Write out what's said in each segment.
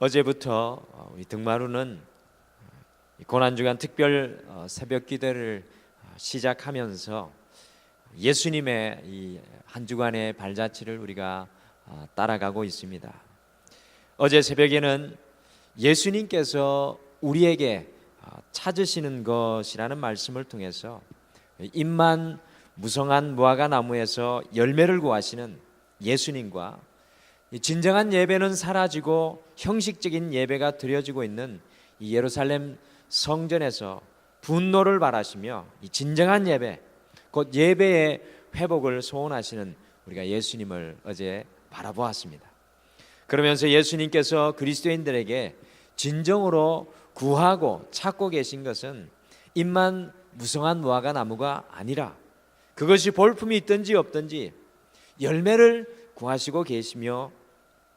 어제부터 우리 등마루는 고난주간 특별 새벽 기도를 시작하면서 예수님의 이 한 주간의 발자취를 우리가 따라가고 있습니다. 어제 새벽에는 예수님께서 우리에게 찾으시는 것이라는 말씀을 통해서 잎만 무성한 무화과 나무에서 열매를 구하시는 예수님과 진정한 예배는 사라지고 형식적인 예배가 드려지고 있는 이 예루살렘 성전에서 분노를 바라시며 이 진정한 예배, 곧 예배의 회복을 소원하시는 우리가 예수님을 어제 바라보았습니다. 그러면서 예수님께서 그리스도인들에게 진정으로 구하고 찾고 계신 것은 잎만 무성한 무화과 나무가 아니라 그것이 볼품이 있든지 없든지 열매를 구하시고 계시며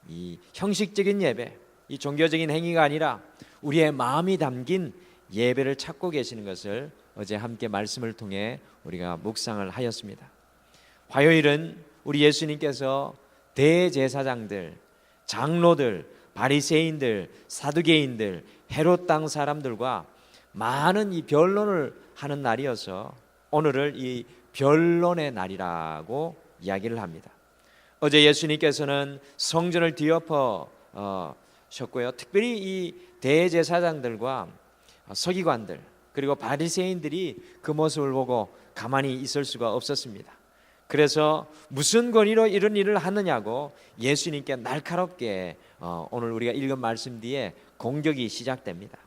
이 형식적인 예배, 이 종교적인 행위가 아니라 우리의 마음이 담긴 예배를 찾고 계시는 것을 어제 함께 말씀을 통해 우리가 묵상을 하였습니다. 화요일은 우리 예수님께서 대제사장들, 장로들, 바리새인들, 사두개인들, 헤롯 땅 사람들과 많은 이 변론을 하는 날이어서 오늘을 이 변론의 날이라고 이야기를 합니다. 어제 예수님께서는 성전을 뒤엎어 셨고요. 특별히 이 대제사장들과 서기관들 그리고 바리새인들이 그 모습을 보고 가만히 있을 수가 없었습니다. 그래서 무슨 권위로 이런 일을 하느냐고 예수님께 날카롭게 오늘 우리가 읽은 말씀 뒤에 공격이 시작됩니다.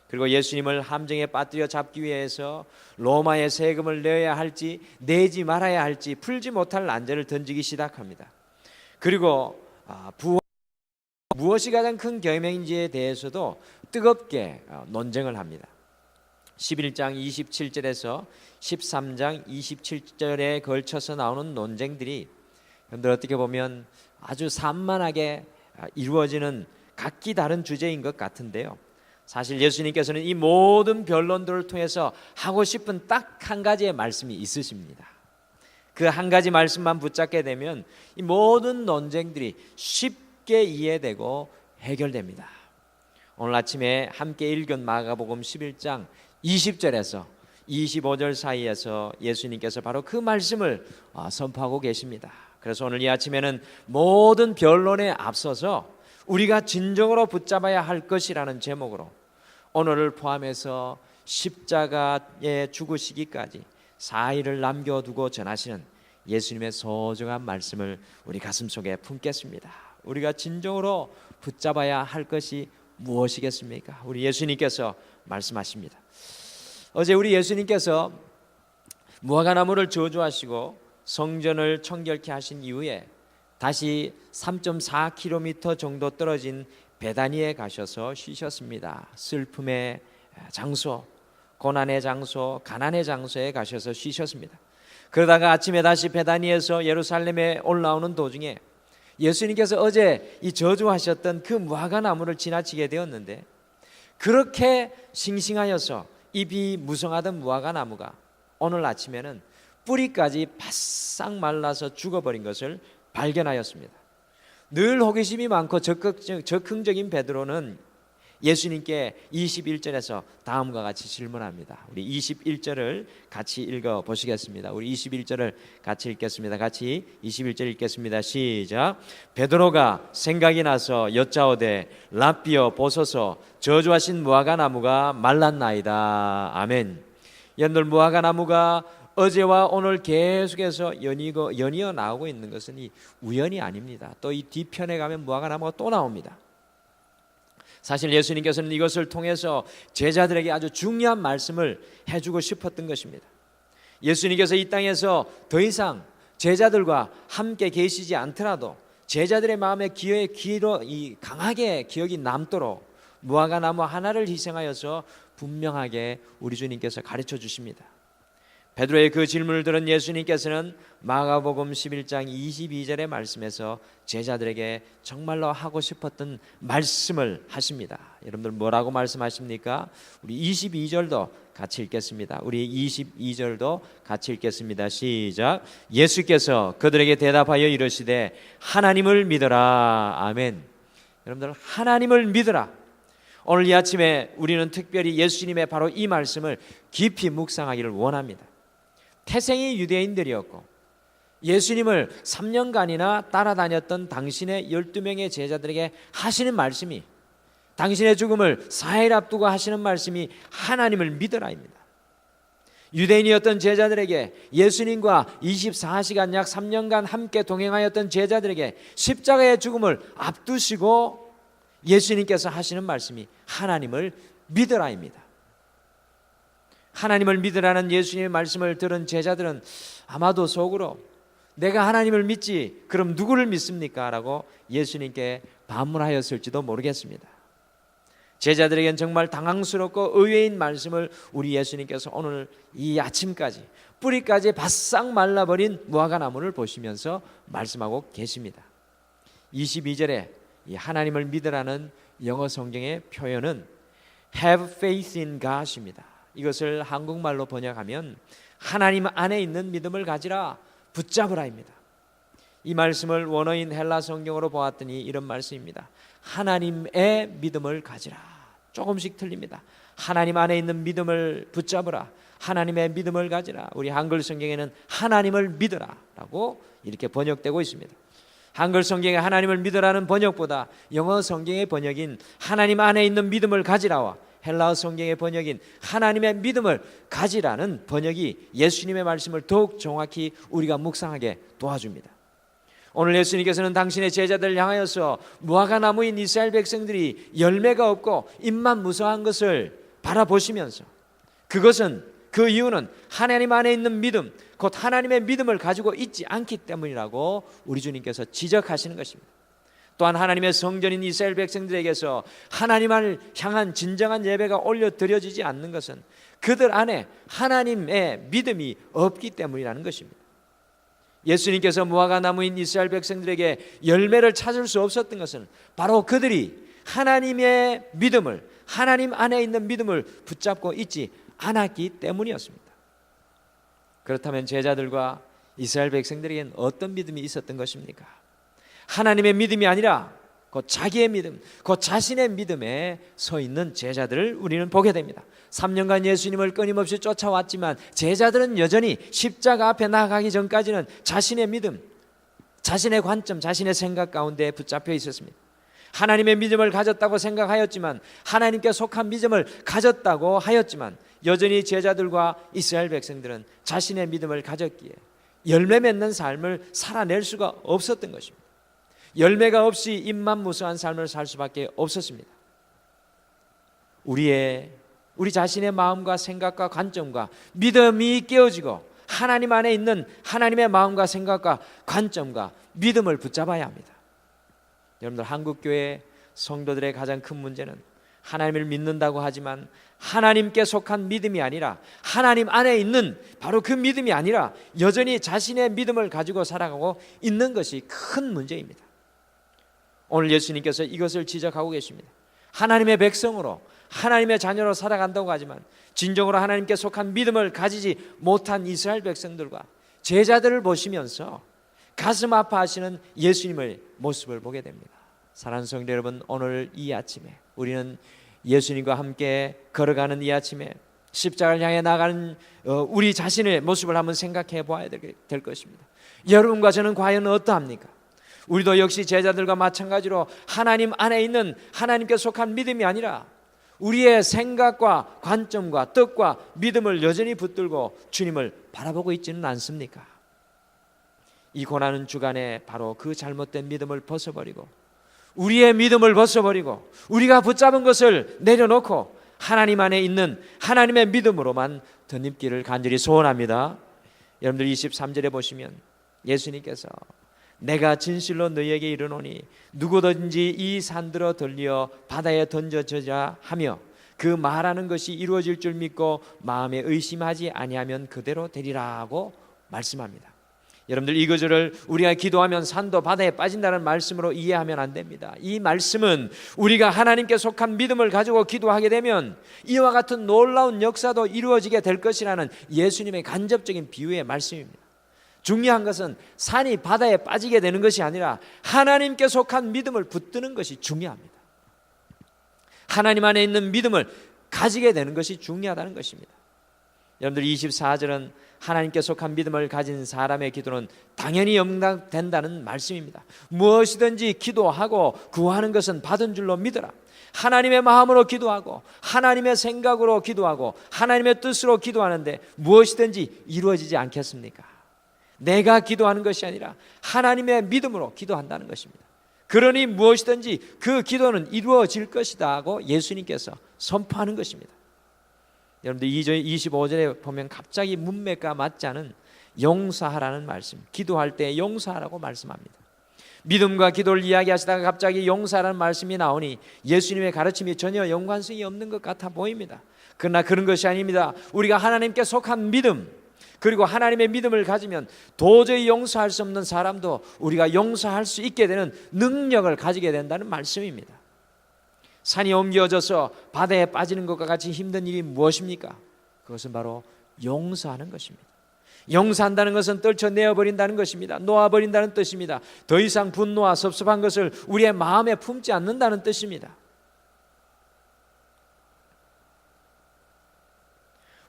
그리고 예수님을 함정에 빠뜨려 잡기 위해서 로마의 세금을 내야 할지 내지 말아야 할지 풀지 못할 난제를 던지기 시작합니다. 그리고 무엇이 가장 큰 계명인지에 대해서도 뜨겁게 논쟁을 합니다. 11장 27절에서 13장 27절에 걸쳐서 나오는 논쟁들이 여러분들 어떻게 보면 아주 산만하게 이루어지는 각기 다른 주제인 것 같은데요. 사실 예수님께서는 이 모든 변론들을 통해서 하고 싶은 딱 한 가지의 말씀이 있으십니다. 그 한 가지 말씀만 붙잡게 되면 이 모든 논쟁들이 쉽게 이해되고 해결됩니다. 오늘 아침에 함께 읽은 마가복음 11장 20절에서 25절 사이에서 예수님께서 바로 그 말씀을 선포하고 계십니다. 그래서 오늘 이 아침에는 모든 변론에 앞서서 우리가 진정으로 붙잡아야 할 것이라는 제목으로 오늘을 포함해서 십자가에 죽으시기까지 사의를 남겨두고 전하시는 예수님의 소중한 말씀을 우리 가슴속에 품겠습니다. 우리가 진정으로 붙잡아야 할 것이 무엇이겠습니까? 우리 예수님께서 말씀하십니다. 어제 우리 예수님께서 무화과나무를 저주하시고 성전을 청결케 하신 이후에 다시 3.4km 정도 떨어진 베다니에 가셔서 쉬셨습니다. 슬픔의 장소, 고난의 장소, 가난의 장소에 가셔서 쉬셨습니다. 그러다가 아침에 다시 베다니에서 예루살렘에 올라오는 도중에 예수님께서 어제 이 저주하셨던 그 무화과나무를 지나치게 되었는데 그렇게 싱싱하여서 잎이 무성하던 무화과나무가 오늘 아침에는 뿌리까지 바싹 말라서 죽어버린 것을 발견하였습니다. 늘 호기심이 많고 적극적인 베드로는 예수님께 21절에서 다음과 같이 질문합니다. 우리 21절을 같이 읽어보시겠습니다. 우리 21절을 같이 읽겠습니다. 같이 21절 읽겠습니다. 시작. 베드로가 생각이 나서 여짜오되 랍비여 보소서 저주하신 무화과나무가 말랐나이다. 아멘. 여러분들 무화과나무가 어제와 오늘 계속해서 연이어 나오고 있는 것은 이 우연이 아닙니다. 또 이 뒤편에 가면 무화과나무가 또 나옵니다. 사실 예수님께서는 이것을 통해서 제자들에게 아주 중요한 말씀을 해주고 싶었던 것입니다. 예수님께서 이 땅에서 더 이상 제자들과 함께 계시지 않더라도 제자들의 마음에 강하게 기억이 남도록 무화과나무 하나를 희생하여서 분명하게 우리 주님께서 가르쳐 주십니다. 베드로의 그 질문을 들은 예수님께서는 마가복음 11장 22절의 말씀에서 제자들에게 정말로 하고 싶었던 말씀을 하십니다. 여러분들 뭐라고 말씀하십니까? 우리 22절도 같이 읽겠습니다. 우리 22절도 같이 읽겠습니다. 시작. 예수께서 그들에게 대답하여 이르시되 하나님을 믿어라. 아멘. 여러분들 하나님을 믿으라. 오늘 이 아침에 우리는 특별히 예수님의 바로 이 말씀을 깊이 묵상하기를 원합니다. 태생이 유대인들이었고 예수님을 3년간이나 따라다녔던 당신의 12명의 제자들에게 하시는 말씀이, 당신의 죽음을 4일 앞두고 하시는 말씀이 하나님을 믿으라입니다. 유대인이었던 제자들에게, 예수님과 24시간 약 3년간 함께 동행하였던 제자들에게 십자가의 죽음을 앞두시고 예수님께서 하시는 말씀이 하나님을 믿으라입니다. 하나님을 믿으라는 예수님의 말씀을 들은 제자들은 아마도 속으로 내가 하나님을 믿지 그럼 누구를 믿습니까? 라고 예수님께 반문하였을지도 모르겠습니다. 제자들에겐 정말 당황스럽고 의외인 말씀을 우리 예수님께서 오늘 이 아침까지 뿌리까지 바싹 말라버린 무화과나무를 보시면서 말씀하고 계십니다. 22절에 이 하나님을 믿으라는 영어 성경의 표현은 have faith in God입니다. 이것을 한국말로 번역하면 하나님 안에 있는 믿음을 가지라, 붙잡으라입니다. 이 말씀을 원어인 헬라 성경으로 보았더니 이런 말씀입니다. 하나님의 믿음을 가지라. 조금씩 틀립니다. 하나님 안에 있는 믿음을 붙잡으라, 하나님의 믿음을 가지라. 우리 한글 성경에는 하나님을 믿으라 라고 이렇게 번역되고 있습니다. 한글 성경에 하나님을 믿으라는 번역보다 영어 성경의 번역인 하나님 안에 있는 믿음을 가지라와 헬라어 성경의 번역인 하나님의 믿음을 가지라는 번역이 예수님의 말씀을 더욱 정확히 우리가 묵상하게 도와줍니다. 오늘 예수님께서는 당신의 제자들을 향하여서 무화과나무인 이스라엘 백성들이 열매가 없고 잎만 무성한 것을 바라보시면서 그 이유는 하나님 안에 있는 믿음, 곧 하나님의 믿음을 가지고 있지 않기 때문이라고 우리 주님께서 지적하시는 것입니다. 또한 하나님의 성전인 이스라엘 백성들에게서 하나님을 향한 진정한 예배가 올려드려지지 않는 것은 그들 안에 하나님의 믿음이 없기 때문이라는 것입니다. 예수님께서 무화과나무인 이스라엘 백성들에게 열매를 찾을 수 없었던 것은 바로 그들이 하나님의 믿음을, 하나님 안에 있는 믿음을 붙잡고 있지 않았기 때문이었습니다. 그렇다면 제자들과 이스라엘 백성들에게는 어떤 믿음이 있었던 것입니까? 하나님의 믿음이 아니라 곧 자기의 믿음, 곧 자신의 믿음에 서 있는 제자들을 우리는 보게 됩니다. 3년간 예수님을 끊임없이 쫓아왔지만 제자들은 여전히 십자가 앞에 나아가기 전까지는 자신의 믿음, 자신의 관점, 자신의 생각 가운데 붙잡혀 있었습니다. 하나님의 믿음을 가졌다고 생각하였지만, 하나님께 속한 믿음을 가졌다고 하였지만 여전히 제자들과 이스라엘 백성들은 자신의 믿음을 가졌기에 열매 맺는 삶을 살아낼 수가 없었던 것입니다. 열매가 없이 잎만 무성한 삶을 살 수밖에 없었습니다. 우리 자신의 마음과 생각과 관점과 믿음이 깨어지고 하나님 안에 있는 하나님의 마음과 생각과 관점과 믿음을 붙잡아야 합니다. 여러분들, 한국교회 성도들의 가장 큰 문제는 하나님을 믿는다고 하지만 하나님께 속한 믿음이 아니라, 하나님 안에 있는 바로 그 믿음이 아니라 여전히 자신의 믿음을 가지고 살아가고 있는 것이 큰 문제입니다. 오늘 예수님께서 이것을 지적하고 계십니다. 하나님의 백성으로, 하나님의 자녀로 살아간다고 하지만 진정으로 하나님께 속한 믿음을 가지지 못한 이스라엘 백성들과 제자들을 보시면서 가슴 아파하시는 예수님의 모습을 보게 됩니다. 사랑하는 성도 여러분, 오늘 이 아침에 우리는 예수님과 함께 걸어가는 이 아침에 십자가를 향해 나가는 우리 자신의 모습을 한번 생각해 봐야 될 것입니다. 여러분과 저는 과연 어떠합니까? 우리도 역시 제자들과 마찬가지로 하나님 안에 있는 하나님께 속한 믿음이 아니라 우리의 생각과 관점과 뜻과 믿음을 여전히 붙들고 주님을 바라보고 있지는 않습니까? 이 고난은 주간에 바로 그 잘못된 믿음을 벗어버리고, 우리의 믿음을 벗어버리고 우리가 붙잡은 것을 내려놓고 하나님 안에 있는 하나님의 믿음으로만 덧입기를 간절히 소원합니다. 여러분들 23절에 보시면 예수님께서 내가 진실로 너희에게 이르노니 누구든지 이 산들어 들려 바다에 던져져자 하며 그 말하는 것이 이루어질 줄 믿고 마음에 의심하지 아니하면 그대로 되리라고 말씀합니다. 여러분들, 이 구절을 우리가 기도하면 산도 바다에 빠진다는 말씀으로 이해하면 안 됩니다. 이 말씀은 우리가 하나님께 속한 믿음을 가지고 기도하게 되면 이와 같은 놀라운 역사도 이루어지게 될 것이라는 예수님의 간접적인 비유의 말씀입니다. 중요한 것은 산이 바다에 빠지게 되는 것이 아니라 하나님께 속한 믿음을 붙드는 것이 중요합니다. 하나님 안에 있는 믿음을 가지게 되는 것이 중요하다는 것입니다. 여러분들 24절은 하나님께 속한 믿음을 가진 사람의 기도는 당연히 응답된다는 말씀입니다. 무엇이든지 기도하고 구하는 것은 받은 줄로 믿어라. 하나님의 마음으로 기도하고 하나님의 생각으로 기도하고 하나님의 뜻으로 기도하는데 무엇이든지 이루어지지 않겠습니까? 내가 기도하는 것이 아니라 하나님의 믿음으로 기도한다는 것입니다. 그러니 무엇이든지 그 기도는 이루어질 것이다 하고 예수님께서 선포하는 것입니다. 여러분들 25절에 보면 갑자기 문맥과 맞지 않은 용서하라는 말씀, 기도할 때 용서하라고 말씀합니다. 믿음과 기도를 이야기하시다가 갑자기 용서하라는 말씀이 나오니 예수님의 가르침이 전혀 연관성이 없는 것 같아 보입니다. 그러나 그런 것이 아닙니다. 우리가 하나님께 속한 믿음, 그리고 하나님의 믿음을 가지면 도저히 용서할 수 없는 사람도 우리가 용서할 수 있게 되는 능력을 가지게 된다는 말씀입니다. 산이 옮겨져서 바다에 빠지는 것과 같이 힘든 일이 무엇입니까? 그것은 바로 용서하는 것입니다. 용서한다는 것은 떨쳐내어버린다는 것입니다. 놓아버린다는 뜻입니다. 더 이상 분노와 섭섭한 것을 우리의 마음에 품지 않는다는 뜻입니다.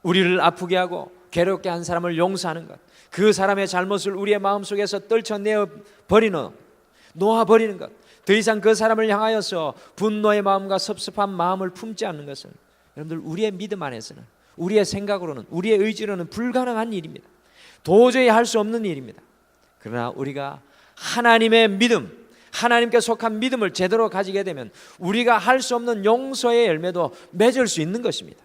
우리를 아프게 하고 괴롭게 한 사람을 용서하는 것, 그 사람의 잘못을 우리의 마음속에서 떨쳐내어버리는, 놓아버리는 것, 더 이상 그 사람을 향하여서 분노의 마음과 섭섭한 마음을 품지 않는 것은 여러분들 우리의 믿음 안에서는, 우리의 생각으로는, 우리의 의지로는 불가능한 일입니다. 도저히 할 수 없는 일입니다. 그러나 우리가 하나님의 믿음, 하나님께 속한 믿음을 제대로 가지게 되면 우리가 할 수 없는 용서의 열매도 맺을 수 있는 것입니다.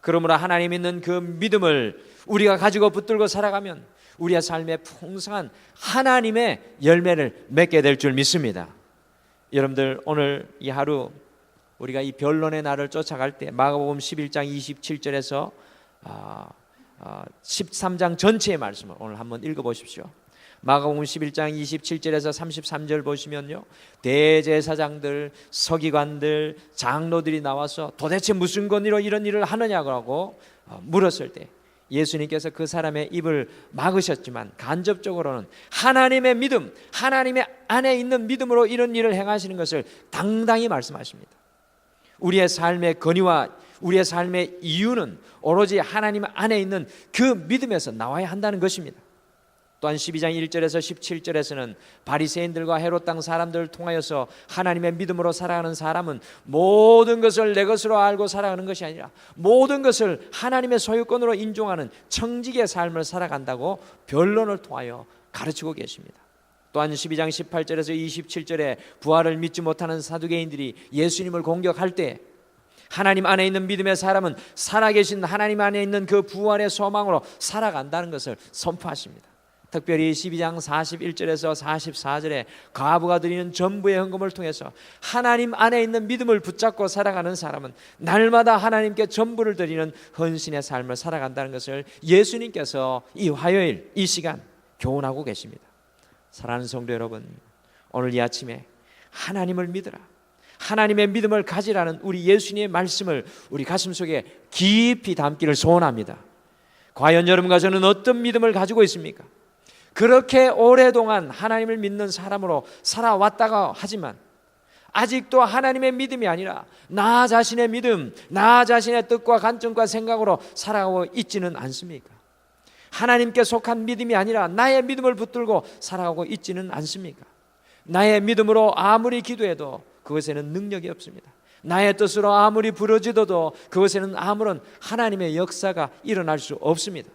그러므로 하나님 있는 그 믿음을 우리가 가지고 붙들고 살아가면 우리의 삶에 풍성한 하나님의 열매를 맺게 될 줄 믿습니다. 여러분들 오늘 이 하루 우리가 이 변론의 날을 쫓아갈 때 마가복음 11장 27절에서 13장 전체의 말씀을 오늘 한번 읽어보십시오. 마가복음 11장 27절에서 33절 보시면요, 대제사장들, 서기관들, 장로들이 나와서 도대체 무슨 권위로 이런 일을 하느냐고 물었을 때 예수님께서 그 사람의 입을 막으셨지만 간접적으로는 하나님의 믿음, 하나님의 안에 있는 믿음으로 이런 일을 행하시는 것을 당당히 말씀하십니다. 우리의 삶의 권위와 우리의 삶의 이유는 오로지 하나님 안에 있는 그 믿음에서 나와야 한다는 것입니다. 또한 12장 1절에서 17절에서는 바리새인들과 헤롯 땅 사람들을 통하여서 하나님의 믿음으로 살아가는 사람은 모든 것을 내 것으로 알고 살아가는 것이 아니라 모든 것을 하나님의 소유권으로 인정하는 청지기의 삶을 살아간다고 변론을 통하여 가르치고 계십니다. 또한 12장 18절에서 27절에 부활을 믿지 못하는 사두개인들이 예수님을 공격할 때 하나님 안에 있는 믿음의 사람은 살아계신 하나님 안에 있는 그 부활의 소망으로 살아간다는 것을 선포하십니다. 특별히 12장 41절에서 44절에 과부가 드리는 전부의 헌금을 통해서 하나님 안에 있는 믿음을 붙잡고 살아가는 사람은 날마다 하나님께 전부를 드리는 헌신의 삶을 살아간다는 것을 예수님께서 이 화요일 이 시간 교훈하고 계십니다. 사랑하는 성도 여러분, 오늘 이 아침에 하나님을 믿으라, 하나님의 믿음을 가지라는 우리 예수님의 말씀을 우리 가슴속에 깊이 담기를 소원합니다. 과연 여러분과 저는 어떤 믿음을 가지고 있습니까? 그렇게 오랫동안 하나님을 믿는 사람으로 살아왔다가 하지만 아직도 하나님의 믿음이 아니라 나 자신의 믿음, 나 자신의 뜻과 관점과 생각으로 살아가고 있지는 않습니까? 하나님께 속한 믿음이 아니라 나의 믿음을 붙들고 살아가고 있지는 않습니까? 나의 믿음으로 아무리 기도해도 그것에는 능력이 없습니다. 나의 뜻으로 아무리 부르짖어도 그것에는 아무런 하나님의 역사가 일어날 수 없습니다.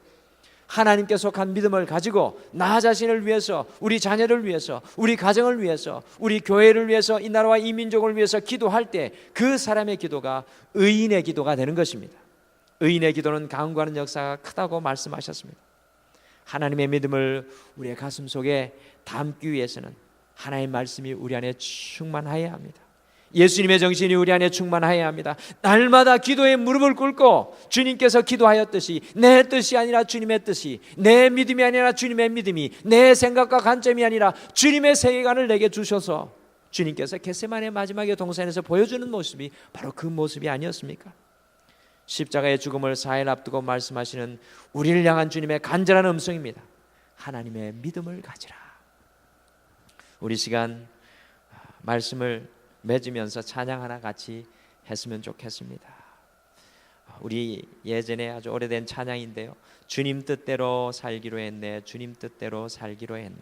하나님께 속한 믿음을 가지고 나 자신을 위해서, 우리 자녀를 위해서, 우리 가정을 위해서, 우리 교회를 위해서, 이 나라와 이 민족을 위해서 기도할 때 그 사람의 기도가 의인의 기도가 되는 것입니다. 의인의 기도는 강구하는 역사가 크다고 말씀하셨습니다. 하나님의 믿음을 우리의 가슴 속에 담기 위해서는 하나님의 말씀이 우리 안에 충만해야 합니다. 예수님의 정신이 우리 안에 충만해야 합니다. 날마다 기도에 무릎을 꿇고 주님께서 기도하였듯이 내 뜻이 아니라 주님의 뜻이, 내 믿음이 아니라 주님의 믿음이, 내 생각과 관점이 아니라 주님의 세계관을 내게 주셔서 주님께서 겟세마네 마지막에 동산에서 보여주는 모습이 바로 그 모습이 아니었습니까? 십자가의 죽음을 4일 앞두고 말씀하시는 우리를 향한 주님의 간절한 음성입니다. 하나님의 믿음을 가지라. 우리 시간 말씀을 맺으면서 찬양 하나 같이 했으면 좋겠습니다. 우리 예전에 아주 오래된 찬양인데요, 주님 뜻대로 살기로 했네, 주님 뜻대로 살기로 했네.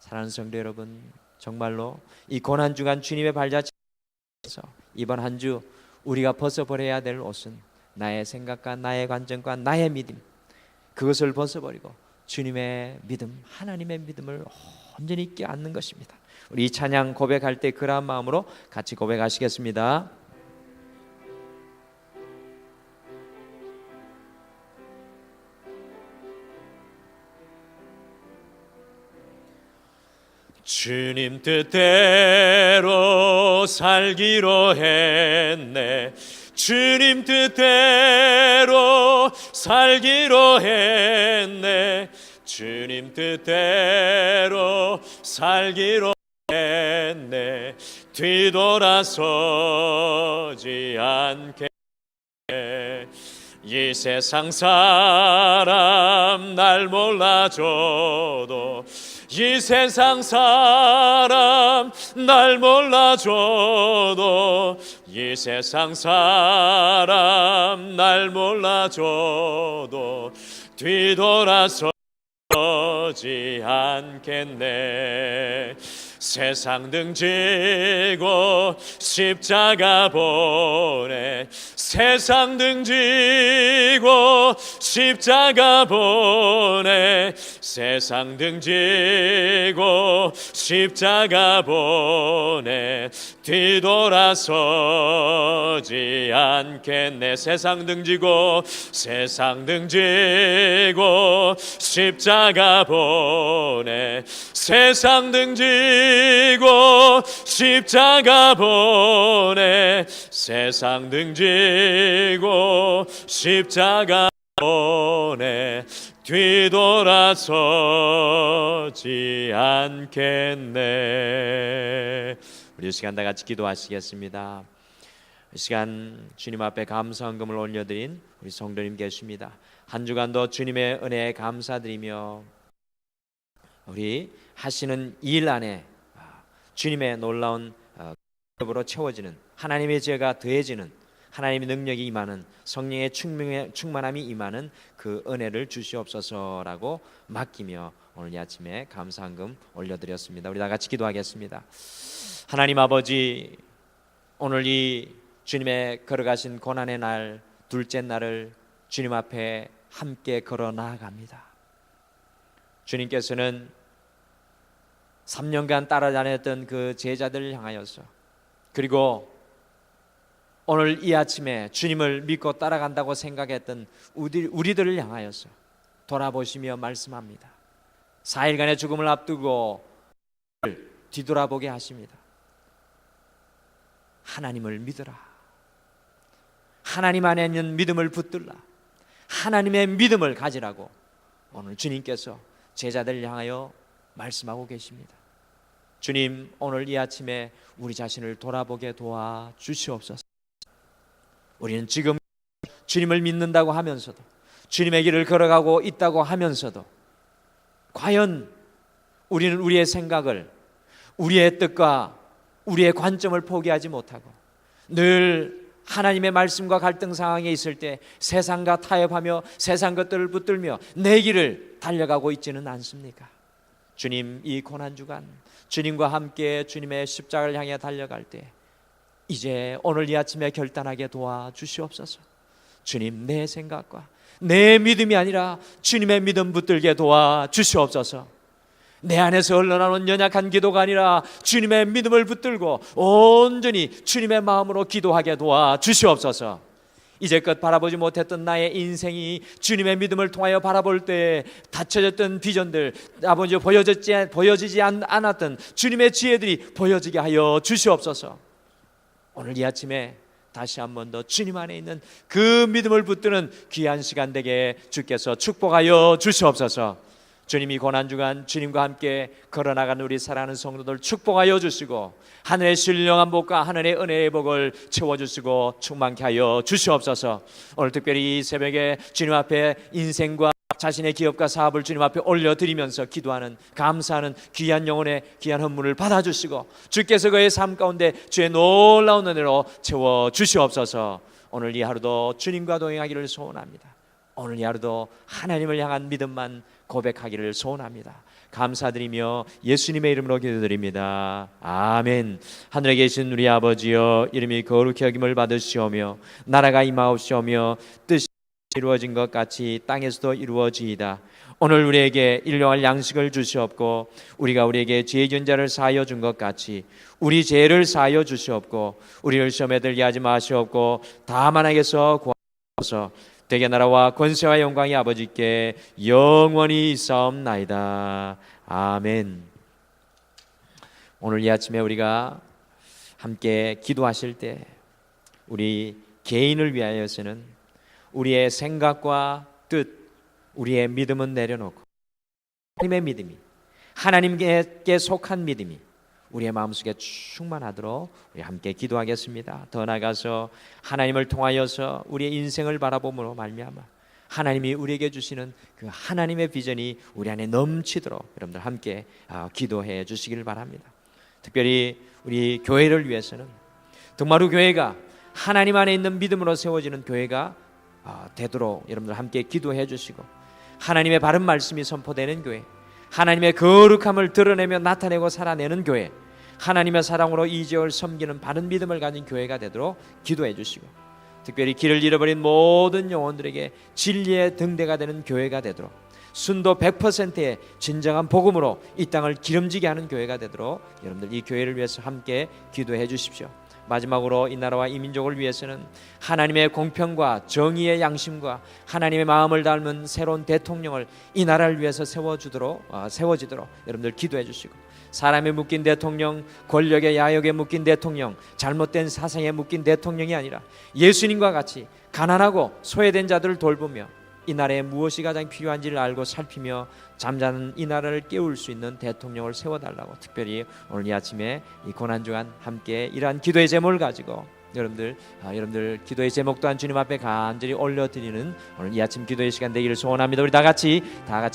사랑하는 성도 여러분, 정말로 이 고난주간 주님의 발자취에서 이번 한 주 우리가 벗어버려야 될 옷은 나의 생각과 나의 관점과 나의 믿음, 그것을 벗어버리고 주님의 믿음, 하나님의 믿음을 온전히 껴안는 것입니다. 우리 이 찬양 고백할 때 그러한 마음으로 같이 고백하시겠습니다. 주님 뜻대로 살기로 했네, 주님 뜻대로 살기로 했네, 주님 뜻대로 살기로 했네, 뒤돌아서지 않게. 이 세상 사람 날 몰라줘도, 이 세상 사람 날 몰라줘도, 이 세상 사람 날 몰라줘도 뒤돌아서지 않겠네. 세상 등지고 십자가 보내, 세상 등지고 십자가 보내, 세상 등지고 십자가 보내, 뒤돌아서지 않겠네. 세상 등지고, 세상 등지고 십자가 보내, 세상 등지고 십자가 보내, 세상 등지고 십자가 보내, 뒤돌아서지 않겠네. 우리 이 시간 다 같이 기도하시겠습니다. 이 시간 주님 앞에 감사헌금을 올려드린 우리 성도님 계십니다. 한 주간도 주님의 은혜에 감사드리며 우리 하시는 일 안에 주님의 놀라운 으로 채워지는, 하나님의 죄가 더해지는, 하나님의 능력이 임하는, 성령의 충만함이 임하는 그 은혜를 주시옵소서라고 맡기며 오늘 이 아침에 감사헌금 올려드렸습니다. 우리 다 같이 기도하겠습니다. 하나님 아버지, 오늘 이 주님의 걸어가신 고난의 날, 둘째 날을 주님 앞에 함께 걸어 나아갑니다. 주님께서는 3년간 따라다녔던 그 제자들을 향하여서, 그리고 오늘 이 아침에 주님을 믿고 따라간다고 생각했던 우리들을 향하여서 돌아보시며 말씀합니다. 4일간의 죽음을 앞두고 뒤돌아보게 하십니다. 하나님을 믿으라. 하나님 안에 있는 믿음을 붙들라. 하나님의 믿음을 가지라고 오늘 주님께서 제자들을 향하여 말씀하고 계십니다. 주님, 오늘 이 아침에 우리 자신을 돌아보게 도와 주시옵소서. 우리는 지금 주님을 믿는다고 하면서도, 주님의 길을 걸어가고 있다고 하면서도 과연 우리는 우리의 생각을, 우리의 뜻과 우리의 관점을 포기하지 못하고 늘 하나님의 말씀과 갈등 상황에 있을 때 세상과 타협하며 세상 것들을 붙들며 내 길을 달려가고 있지는 않습니까? 주님, 이 고난주간 주님과 함께 주님의 십자가를 향해 달려갈 때 이제 오늘 이 아침에 결단하게 도와주시옵소서. 주님, 내 생각과 내 믿음이 아니라 주님의 믿음 붙들게 도와주시옵소서. 내 안에서 흘러나오는 연약한 기도가 아니라 주님의 믿음을 붙들고 온전히 주님의 마음으로 기도하게 도와주시옵소서. 이제껏 바라보지 못했던 나의 인생이 주님의 믿음을 통하여 바라볼 때 닫혀졌던 비전들, 아버지 보여지지 않았던 주님의 지혜들이 보여지게 하여 주시옵소서. 오늘 이 아침에 다시 한 번 더 주님 안에 있는 그 믿음을 붙드는 귀한 시간 되게 주께서 축복하여 주시옵소서. 주님이 고난주간 주님과 함께 걸어나가는 우리 사랑하는 성도들 축복하여 주시고 하늘의 신령한 복과 하늘의 은혜의 복을 채워주시고 충만케 하여 주시옵소서. 오늘 특별히 이 새벽에 주님 앞에 인생과 자신의 기업과 사업을 주님 앞에 올려드리면서 기도하는, 감사하는 귀한 영혼의 귀한 헌물을 받아주시고 주께서 그의 삶 가운데 주의 놀라운 은혜로 채워주시옵소서. 오늘 이 하루도 주님과 동행하기를 소원합니다. 오늘 이 하루도 하나님을 향한 믿음만 고백하기를 소원합니다. 감사드리며 예수님의 이름으로 기도드립니다. 아멘. 하늘에 계신 우리 아버지여, 이름이 거룩히 여김을 받으시오며 나라가 임하옵시오며 뜻이 이루어진 것 같이 땅에서도 이루어지이다. 오늘 우리에게 일용할 양식을 주시옵고 우리가 우리에게 죄 지은 자를 사하여 준 것 같이 우리 죄를 사하여 주시옵고 우리를 시험에 들게 하지 마시옵고 다만 악에서 구하소서. 대개 나라와 권세와 영광이 아버지께 영원히 있사옵나이다. 아멘. 오늘 이 아침에 우리가 함께 기도하실 때 우리 개인을 위하여서는 우리의 생각과 뜻, 우리의 믿음은 내려놓고 하나님의 믿음이, 하나님께 속한 믿음이 우리의 마음속에 충만하도록 우리 함께 기도하겠습니다. 더 나아가서 하나님을 통하여서 우리의 인생을 바라봄으로 말미암아 하나님이 우리에게 주시는 그 하나님의 비전이 우리 안에 넘치도록 여러분들 함께 기도해 주시길 바랍니다. 특별히 우리 교회를 위해서는 등마루 교회가 하나님 안에 있는 믿음으로 세워지는 교회가 되도록 여러분들 함께 기도해 주시고, 하나님의 바른 말씀이 선포되는 교회, 하나님의 거룩함을 드러내며 나타내고 살아내는 교회, 하나님의 사랑으로 이제를 섬기는 바른 믿음을 가진 교회가 되도록 기도해 주시고, 특별히 길을 잃어버린 모든 영혼들에게 진리의 등대가 되는 교회가 되도록, 순도 100%의 진정한 복음으로 이 땅을 기름지게 하는 교회가 되도록 여러분들 이 교회를 위해서 함께 기도해 주십시오. 마지막으로 이 나라와 이 민족을 위해서는 하나님의 공평과 정의의 양심과 하나님의 마음을 닮은 새로운 대통령을 이 나라를 위해서 세워지도록 여러분들 기도해 주시고, 사람에 묶인 대통령, 권력의 야욕에 묶인 대통령, 잘못된 사상에 묶인 대통령이 아니라 예수님과 같이 가난하고 소외된 자들을 돌보며 이 나라에 무엇이 가장 필요한지를 알고 살피며 잠자는 이 나라를 깨울 수 있는 대통령을 세워달라고, 특별히 오늘 이 아침에 이 고난주간 함께 이러한 기도의 제목을 가지고 여러분들 기도의 제목 또한 주님 앞에 간절히 올려드리는 오늘 이 아침 기도의 시간 되기를 소원합니다. 우리 다 같이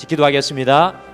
기도하겠습니다.